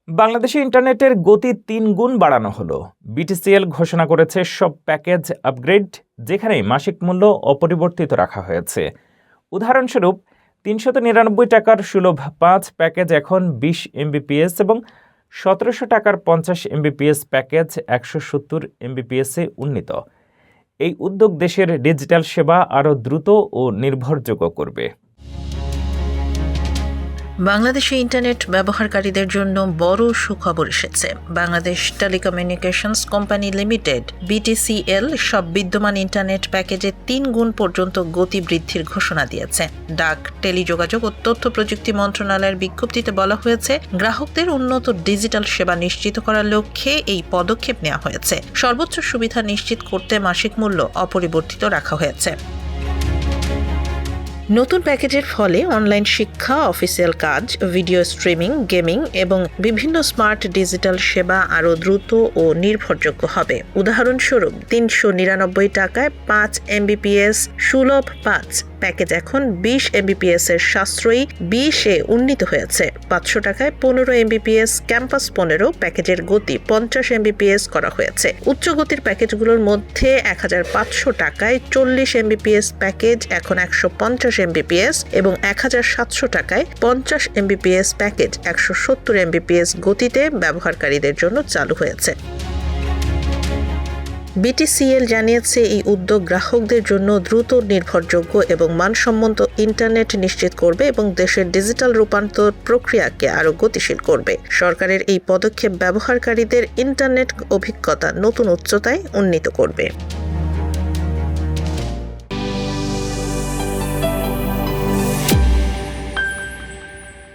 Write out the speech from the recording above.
বাংলাদেশে ইন্টারনেটের গতি ৩ গুণ বাড়ানো হলো। বিটিসিএল ঘোষণা করেছে সব প্যাকেজ আপগ্রেড, যেখানেই মাসিক মূল্য অপরিবর্তিত রাখা হয়েছে। উদাহরণস্বরূপ ৩৯৯ টাকার সুলভ ৫ প্যাকেজ এখন ২০ এমবিপিএস এবং ১৭০০ টাকার ৫০ এমবিপিএস প্যাকেজ ১৭০ এমবিপিএসে উন্নীত। এই উদ্যোগ দেশের ডিজিটাল সেবা আরও দ্রুত ও নির্ভরযোগ্য করবে। বাংলাদেশে ইন্টারনেট ব্যবহারকারীদের জন্য বড় সুখবর এসেছে। Bangladesh telecommunications company limited BTCL সব বিদ্যমান ইন্টারনেট প্যাকেজে ৩ গুণ পর্যন্ত গতি বৃদ্ধির ঘোষণা দিয়েছে। ডাক, টেলিযোগাযোগ ও তথ্য প্রযুক্তি মন্ত্রণালয়ের বিজ্ঞপ্তিতে বলা হয়েছে, গ্রাহকদের উন্নত ডিজিটাল সেবা নিশ্চিত করার লক্ষ্যে এই পদক্ষেপ নেওয়া হয়েছে। সর্বোচ্চ সুবিধা নিশ্চিত করতে মাসিক মূল্য অপরিবর্তিত রাখা হয়েছে। নতুন প্যাকেজের ফলে অনলাইন শিক্ষা, অফিসিয়াল কাজ, ভিডিও স্ট্রিমিং, গেমিং এবং বিভিন্ন স্মার্ট ডিজিটাল সেবা আরও দ্রুত ও নির্ভরযোগ্য হবে। উদাহরণস্বরূপ ৩৯৯ টাকায় ৫ এমবিপিএস সুলভ ৫ প্যাকেজ এখন ২০ এমবিপিএস এর সাশ্রয়ী ২০-এ উন্নীত হয়েছে। ৫০০ টাকায় ১৫ এমবিপিএস ক্যাম্পাস ১৫ প্যাকেজের গতি ৫০ এমবিপিএস করা হয়েছে। উচ্চ গতির প্যাকেজগুলোর মধ্যে ১৫০০ টাকায় ৪০ এমবিপিএস প্যাকেজ এখন ১৫০ এমবিপিএস এবং ১৭০০ টাকায় ৫০ এমবিপিএস প্যাকেজ ১৭০ এমবিপিএস গতিতে ব্যবহারকারীদের জন্য চালু হয়েছে। বিটিসিএল জানিয়েছে, এই উদ্যোগ গ্রাহকদের জন্য দ্রুত, নির্ভরযোগ্য এবং মানসম্মত ইন্টারনেট নিশ্চিত করবে এবং দেশের ডিজিটাল রূপান্তর প্রক্রিয়াকে আরও গতিশীল করবে। সরকারের এই পদক্ষেপ ব্যবহারকারীদের ইন্টারনেট অভিজ্ঞতা নতুন উচ্চতায় উন্নীত করবে।